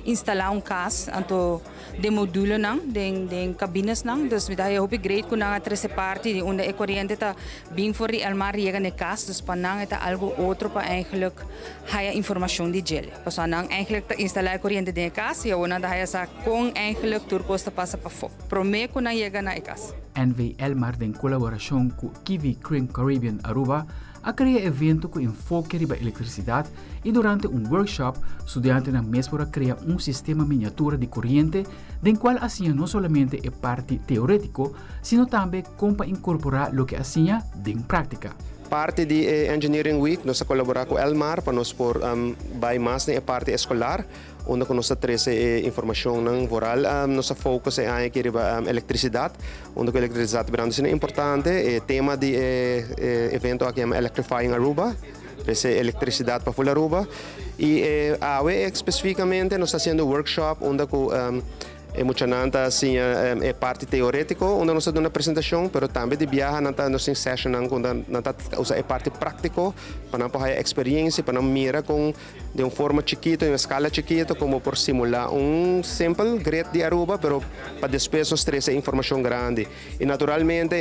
instalar casa, anto de modules de cabines dus met hij hoop ik great kuna a trece parte de onde a corrente ta bem voor die Elmar chega na casa, dus panang het algo outro para eigenlijk haya informação de gel. Pas anang eigenlijk ta instalar corrente de casa, e ona da haya sa com eigenlijk turposta passa para fo. Prome kuna chega na casa. NV Elmar, em colaboração com Kiwi Crane Caribbean Aruba, a criar evento com enfoque riba eletricidade e durante workshop, estudantes na mesma criar sistema miniatura de corrente, den qual assim não somente é parte teórico, sino também como para incorporar o que assim em prática. Parte de Engineering Week, nós colaboramos com Elmar para nós por mais na parte escolar, onde nós trazemos informação oral, nossa foco é aqui riba eletricidade, onde a eletricidade é importante, o tema de evento aqui é Electrifying Aruba, essa eletricidade para full Aruba, e especificamente nós estamos fazendo workshop onde muita nanta assim é parte teórico onde nós damos uma apresentação, mas também de viagem nanta nós em session onde nanta usa é parte prático para não ter experiência, para não mirar com de uma forma chiquita, em uma escala chiquita, como por simular sample great de Aruba, pero para depois nós trazer informação grande. E naturalmente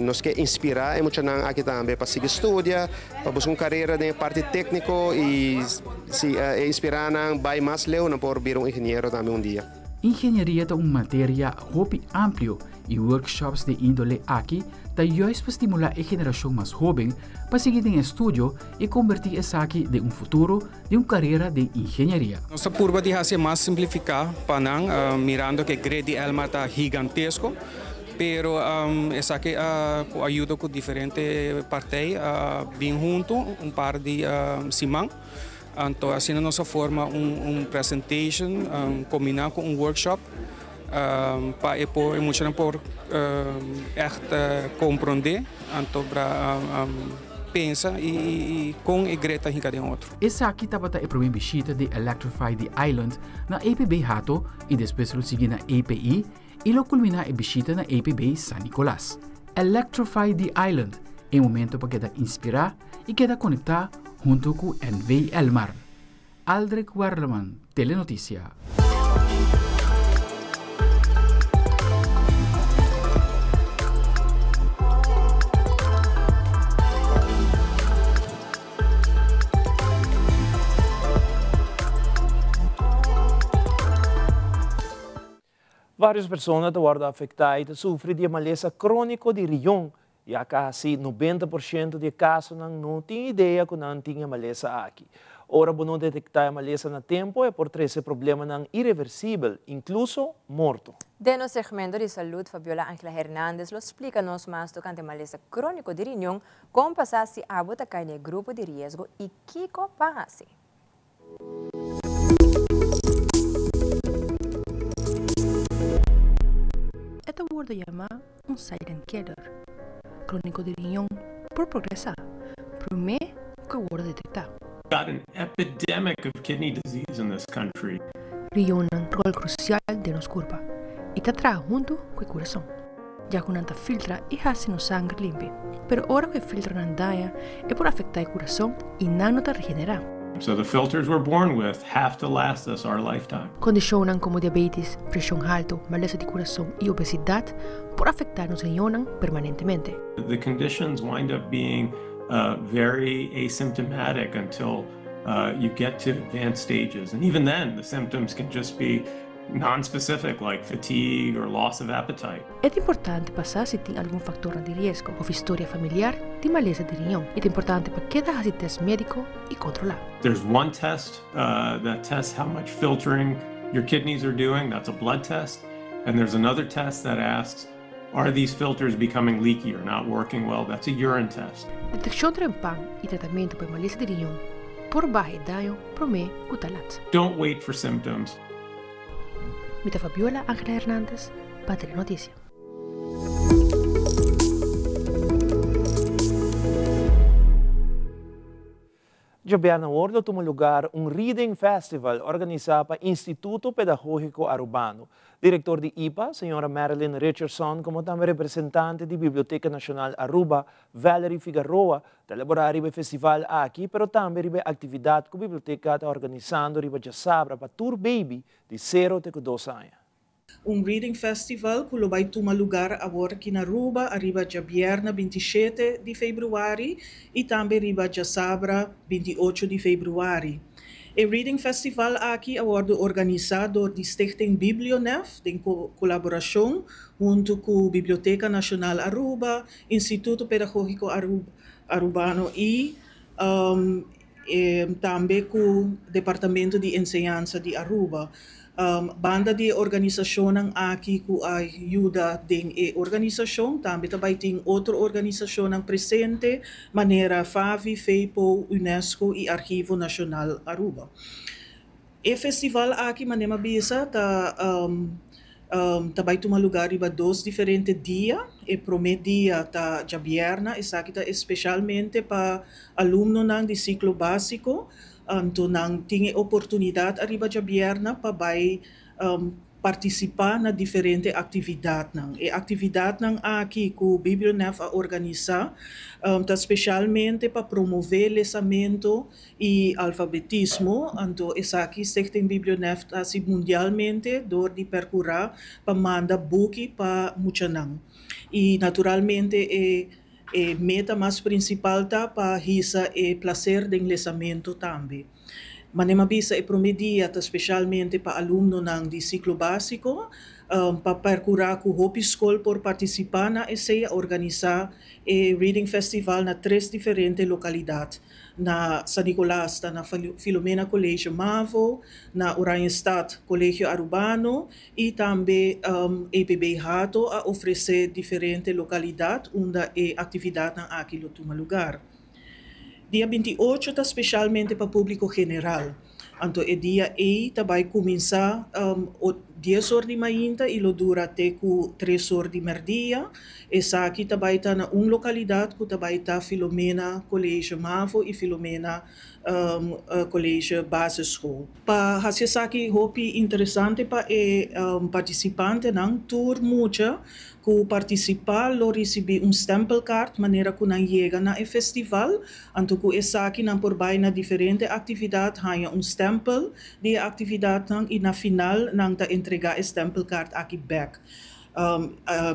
nós quer inspirar muita nanta aqui também para seguir estudar, para buscar uma carreira de parte técnica e se inspirar na vai mais leu na por vir engenheiro também dia. Engenharia é uma matéria hobby amplo e workshops de índole aqui está justo para estimular a geração mais jovem para seguir em estudo e convertir essa aqui de futuro de uma carreira de engenharia. Nossa curva de hacer mais simplificar para mirando que o grade de Elmar está gigantesco, pero essa aqui ajuda com diferentes partes bem junto, par de simão. Então, assim, nossa forma presentation, combinar com workshop, para emocionar por echt compreender, então para pensar e com a greta em cada outro. Essa aqui estava a primeira visita de Electrify the Island na APB Hato e depois lo seguir na API e lo culminar a visita na APB San Nicolás. Electrify the Island é um momento para quedar inspirar e quedar conectar junto com NV Elmar. Aldrich Warleman, Telenotícia. Várias pessoas estão afetadas sofrem de maleza crônico de riñón. E quase 90% de casos não tem ideia que não tinha maleza aqui. Ora, para não detectar a maleza no tempo, é por esse problema não irreversível, incluso morto. De no segmento de saúde, Fabiola Ángela Hernández lo explica-nos mais tocante maleza crônico de riñón, como passar se a bota cai no grupo de risco e que passa. Esta word llama un silent killer. Crónico de riñón por progresar. Primeiro, que worden detectados. Got an epidemic of kidney disease in this country. Rion un rol crucial de nos curva y te trae junto con el corazón. Ya que no filtra y hace no sangre limpia, pero ahora que filtra no daña es por afectar el corazón y no te regenera. So the filters we're born with have to last us our lifetime. Condiciones como diabetes, presión alta, maleza de corazón y obesidad por afectar nos riñones permanentemente. The conditions wind up being very asymptomatic until you get to advanced stages. And even then, the symptoms can just be non-specific, like fatigue or loss of appetite. Es importante pasar si tiene algún factor de riesgo o historia familiar de maleza de riñón. Es importante para que haga test médico y controlar. There's one test that tests how much filtering your kidneys are doing. That's a blood test. And there's another test that asks, are these filters becoming leaky or not working well? That's a urine test. Detección de pan y tratamiento para maleza de riñón por bajo daño promé utalat. Don't wait for symptoms. Mita Fabiola Ángela Hernández, Patria Noticia. Jobiana Wordo tuvo lugar un Reading Festival organizado por Instituto Pedagógico Arubano. Director de IPA, señora Marilyn Richardson, como también representante de Biblioteca Nacional Aruba, Valerie Figueroa, elaborar el festival aquí, pero también la actividad que la biblioteca está organizando riba de Sabra para Tour Baby de 0 a 2 años. Reading Festival que vai tomar lugar agora aqui na Aruba, arriba de Bierna, 27 de februário, e também arriba de Sabra, 28 de februário. O Reading Festival aqui é organizado de Stichting Biblionef, em colaboração junto com a Biblioteca Nacional Aruba, Instituto Pedagógico Arubano e também com o Departamento de Enseñanza de Aruba. Banda de organização aqui que ajuda a organização, também tem outra organização presente, maneira FAVI, FEIPO, UNESCO e Arquivo Nacional Aruba. O festival aqui, manema bisa, vai tomar lugar em 2 diferentes dias. O primeiro dia está de Bierna, essa aqui está especialmente para alunos de ciclo básico. Então, não tinha oportunidade arriba de Bierna para participar na diferente atividade. E a atividade aqui que o Biblionef organiza está especialmente para promover o lançamento e alfabetismo. Então, essa aqui tem Biblionef assim mundialmente dor de percorrer para mandar book para muitos. E naturalmente a meta mais principal tá para hisa o prazer de lançamento também. Manema bisa o primeiro dia tá especialmente para alunos de ciclo básico, para percorrer com Hope School por participar na ESEA organizar o Reading Festival na 3 diferentes localidades. Na San Nicolás, na Filomena Colégio Mavo, na Oranjestad Colégio Arubano e também EPB Hato a oferecer diferentes localidades onde a atividade aqui toma lugar. Dia 28 está especialmente para público general. Então, o dia aí vai começar 10 horas de manhã e dura até 3 horas de merdia. Essa aqui vai estar na uma localidade que vai estar Filomena Colégio Mavo e Filomena Colégio Base School. Para fazer aqui hopi interessante para participante não tour muita que participar lo receber stempel card maneira que não chega na festival. Então que essa aqui não por bem na diferente atividade há stempel de atividade e na final não ta entregar stempel card aqui back.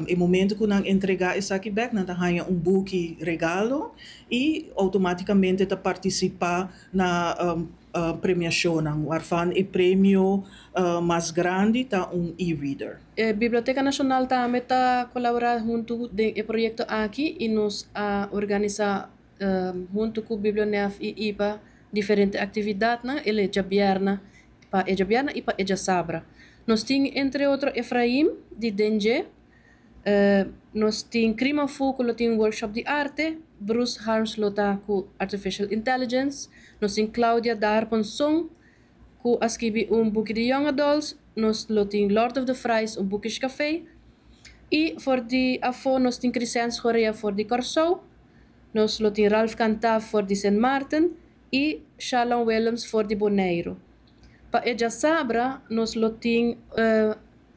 Em momento que não entregar essa aqui back, não há book regalo e automaticamente ta participar na premiação, waarvan o prêmio mais grande está e-reader. A Biblioteca Nacional também está colaborando junto com o projeto aqui e nos organiza junto com o Biblionef e IPA diferentes atividades, ele é Bierna e para Eja Sabra. Nós temos, entre outros, Efraim, de Dengue. Nós temos Crima Fu, que tem um workshop de arte. Bruce Harms, que com Artificial Intelligence. Nós temos Claudia Darponsong, que escreve book de Young Adults. Nós temos Lord of the Fries, bookish café. E, voor die AFO, nós temos Crescens Correa, voor die Corso. Nos lo tiene Ralph Cantaf for de St. Martin y Shalom Williams for de Bonaire. Para ella sabra, nos lo tiene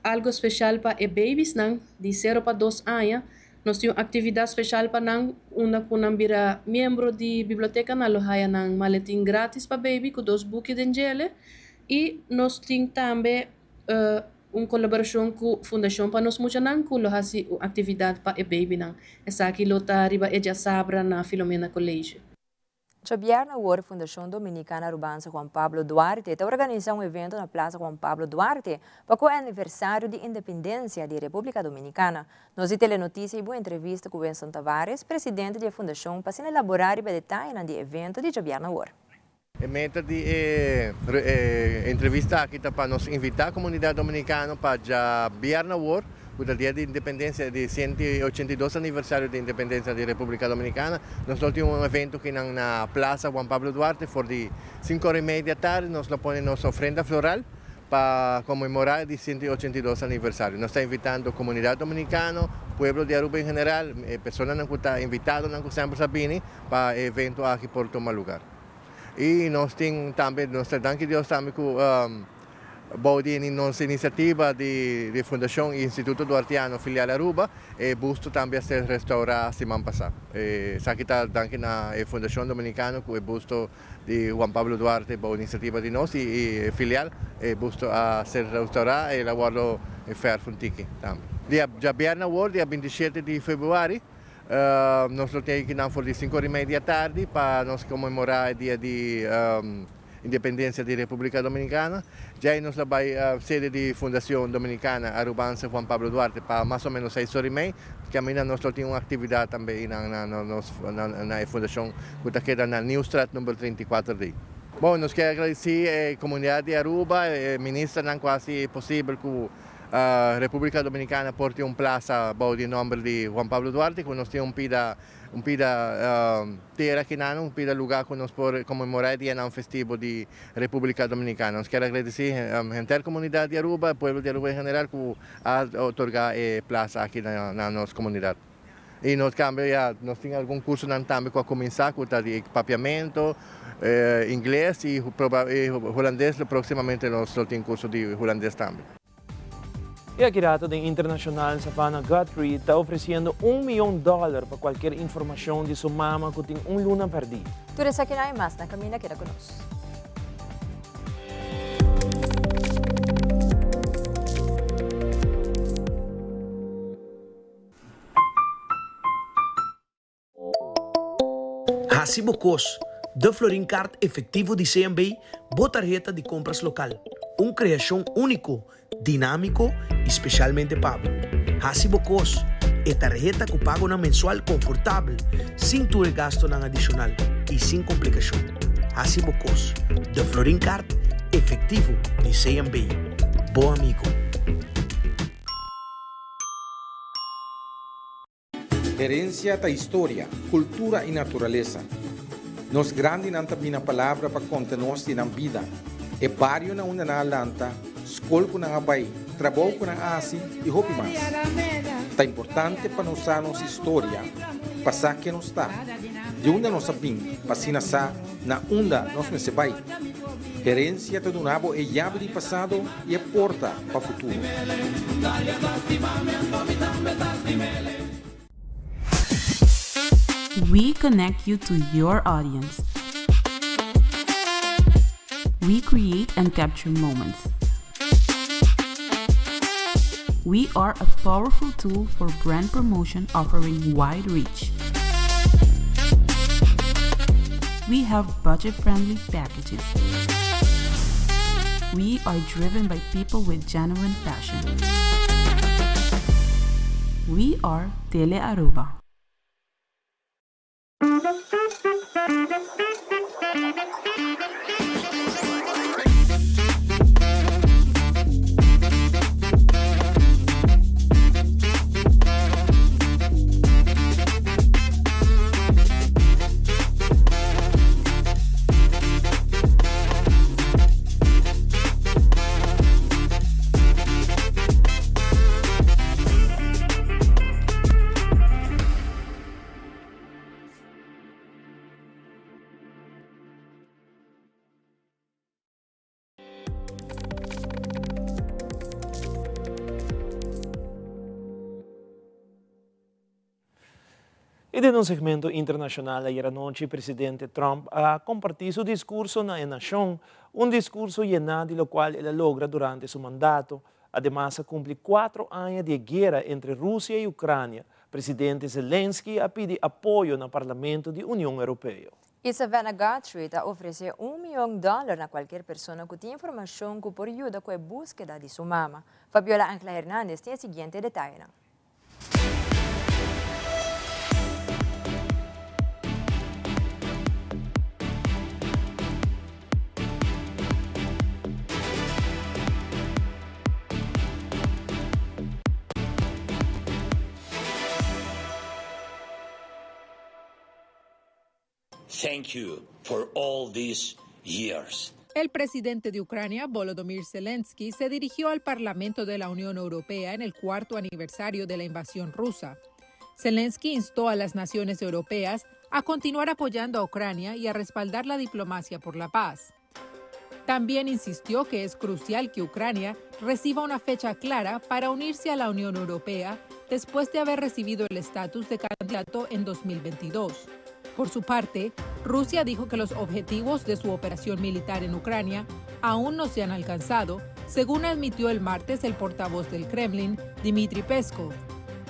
algo especial para babies de 0 para 2 años. Nos tiene actividad especial para una kunambira miembro de biblioteca na lohaya nang maletim grátis para baby com 2 buques de angele e nos tem também uma colaboração com a Fundação para nós muita nang com lohasi atividade para baby nang essa aqui lota riba eja sabra na Filomena College. Javier na War Fundação Dominicana Rubança Juan Pablo Duarte está organizando um evento na Plaza Juan Pablo Duarte para o aniversário de independência da República Dominicana. Nós telenotícia e boa entrevista com Benson Tavares, presidente da Fundação, para se elaborar detalhes do evento de Javier na War. A meta de entrevista aqui está para nos invitar a comunidade dominicana para Javier na War, o dia de independência, de 182 aniversário de independência da República Dominicana. Nós temos um evento aqui na Plaza Juan Pablo Duarte, por de 5h30 da tarde, nós põe nossa ofrenda floral para comemorar o 182 aniversário. Nós estamos invitando a comunidade dominicana, pueblo de Aruba em geral, pessoas que estão invitadas na Sempre Sabini para o evento aqui por tomar lugar. E nós temos também, nós damos Deus também com Bodi in nossa iniciativa de Fundação e Instituto Duartiano Filial Aruba e busto também a ser restaurado semana passada. Aqui está dando na Fundação Dominicana com o busto de Juan Pablo Duarte, boa iniciativa de nós e filial, e busto a ser restaurado e aguardo fer funtiqui também. Dia Javier na War, dia 27 de fevereiro, nós temos aqui na for de 5h30 da tarde para nós comemorar o dia de independência da República Dominicana. Já nós vai a sede de Fundação Dominicana Arubança Juan Pablo Duarte para mais ou menos 6h30, que amanhã nós temos uma atividade também na Fundação que está na New Strat número 34D. Bom, nós queremos agradecer a comunidade de Aruba, a ministra não quase possível que a República Dominicana porte plaza de nome de Juan Pablo Duarte, que nós temos terra aqui não, lugar que nós podemos comemorar o dia festivo de República Dominicana. Nós queremos agradecer a inteira comunidade de Aruba, o povo de Aruba em geral, que a otorgar a plaza aqui na nossa comunidade. E nós temos algum curso também para começar, com de equipamento, inglês e holandês. Proximamente nós temos curso de holandês também. E a Kirata da Internacional Savannah Guthrie está oferecendo $1 milhão para qualquer informação de sua mama que tem luna perdida. Tudo isso aqui não mais na caminha que era conosco. Hacibocos, da Florin Card efetivo de CMB, botarjeta de compras local. Uma criação único, dinâmico e especialmente pago. Hacibocos é tarjeta que paga na mensual confortável, sem ter gasto na adicional e sem complicação. Hacibocos, da Florin Card efetivo de CMB. Bom amigo. Herência da história, cultura e natureza. Nos grandes não também a palavra para contar-nos na vida. É barrio na una na Alanta, escola com na Abai, trabalho com na Asi e roupa mais. É importante para nós a nossa história, passar que nós está. De onde nós sabemos, passina sa na onda nós não se vai. Herência do nabo é chave de passado e é porta para o futuro. We connect you to your audience. We create and capture moments. We are a powerful tool for brand promotion offering wide reach. We have budget-friendly packages. We are driven by people with genuine passion. We are Tele Aruba. E de un segmento internacional ayer anoche, presidente Trump compartió su discurso en la nación, un discurso lleno de lo cual él logra durante su mandato. Además, cumple 4 años de guerra entre Rusia y Ucrania. Presidente Zelensky ha pedido apoyo en el Parlamento de la Unión Europea. Y Savannah Guthrie ofrece $1 million a cualquier persona que tiene información que por ayuda con la búsqueda de su mamá. Fabiola Ángela Hernández tiene el siguiente detalle. Thank you for all these years. El presidente de Ucrania, Volodymyr Zelensky, se dirigió al Parlamento de la Unión Europea en el 4º aniversario de la invasión rusa. Zelensky instó a las naciones europeas a continuar apoyando a Ucrania y a respaldar la diplomacia por la paz. También insistió que es crucial que Ucrania reciba una fecha clara para unirse a la Unión Europea después de haber recibido el estatus de candidato en 2022. Por su parte, Rusia dijo que los objetivos de su operación militar en Ucrania aún no se han alcanzado, según admitió el martes el portavoz del Kremlin, Dmitry Peskov.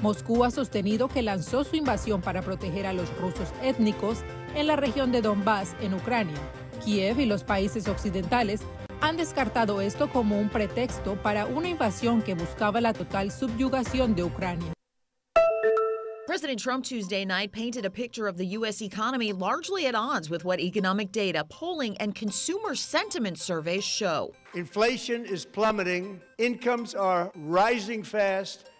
Moscú ha sostenido que lanzó su invasión para proteger a los rusos étnicos en la región de Donbass, en Ucrania. Kiev y los países occidentales han descartado esto como un pretexto para una invasión que buscaba la total subyugación de Ucrania. President Trump Tuesday night painted a picture of the U.S. economy largely at odds with what economic data, polling, and consumer sentiment surveys show. Inflation is plummeting. Incomes are rising fast.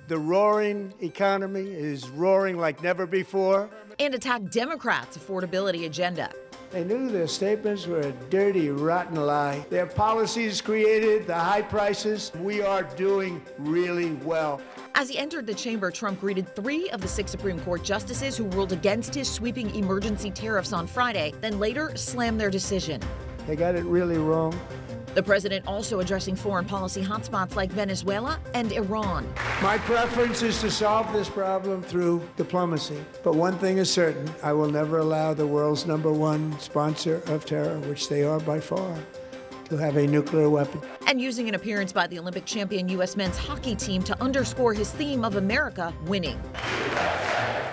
The roaring economy is roaring like never before. And attacked Democrats' affordability agenda. They knew their statements were a dirty, rotten lie. Their policies created the high prices. We are doing really well. As he entered the chamber, Trump greeted 3 of the 6 Supreme Court justices who ruled against his sweeping emergency tariffs on Friday, then later slammed their decision. They got it really wrong. The president also addressing foreign policy hotspots like Venezuela and Iran. My preference is to solve this problem through diplomacy. But one thing is certain, I will never allow the world's #1 sponsor of terror, which they are by far, to have a nuclear weapon. And using an appearance by the Olympic champion U.S. men's hockey team to underscore his theme of America winning.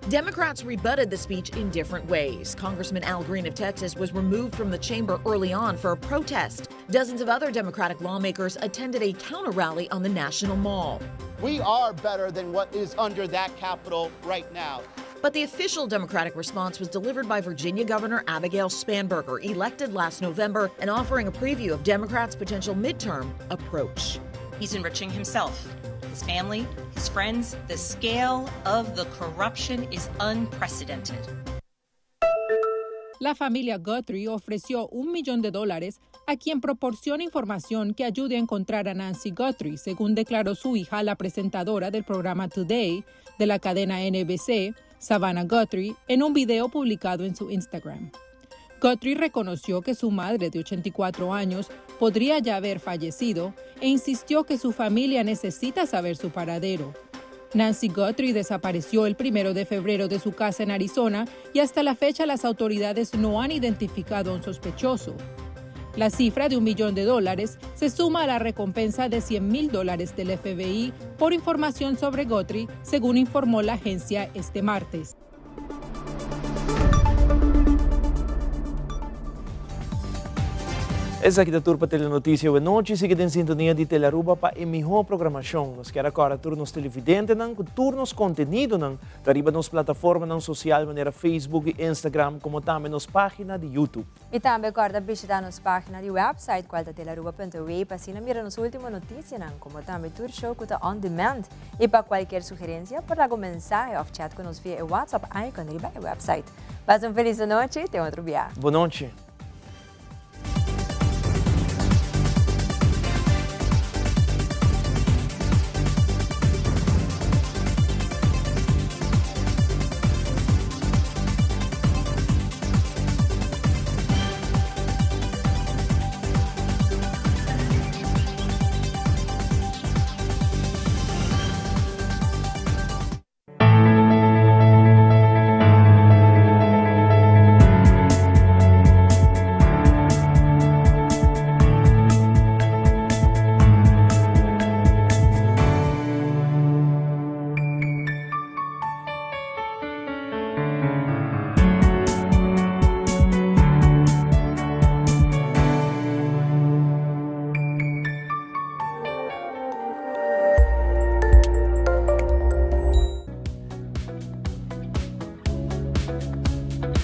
Democrats rebutted the speech in different ways. Congressman Al Green of Texas was removed from the chamber early on for a protest. Dozens of other Democratic lawmakers attended a counter-rally on the National Mall. We are better than what is under that Capitol right now. But the official Democratic response was delivered by Virginia Governor Abigail Spanberger, elected last November, and offering a preview of Democrats' potential midterm approach. He's enriching himself, his family, his friends. The scale of the corruption is unprecedented. La familia Guthrie ofreció $1 millón a quien proporciona información que ayude a encontrar a Nancy Guthrie, según declaró su hija, la presentadora del programa Today de la cadena NBC, Savannah Guthrie, en un video publicado en su Instagram. Guthrie reconoció que su madre de 84 años podría ya haber fallecido e insistió que su familia necesita saber su paradero. Nancy Guthrie desapareció el 1 de febrero de su casa en Arizona y hasta la fecha las autoridades no han identificado a un sospechoso. La cifra de $1 millón se suma a la recompensa de $100,000 del FBI por información sobre Guthrie, según informó la agencia este martes. Essa aqui da Turpa Telenotícia de noite, siga em sintonia de Telearuba para a melhor programação. Nós queremos agora turnos televidentes, turnos conteúdo, arriba nas plataformas social, maneira Facebook e Instagram, como também nas páginas de YouTube. E também agora visitar nossa página de website, qual é telearuba.we, para assim mirar nossa última notícia, como também tour show que está on demand. E para qualquer sugerência, pode dar mensagem ou chat conosco via WhatsApp, icon, arriba no website. Passa uma feliz noite e até outro dia. Boa noite.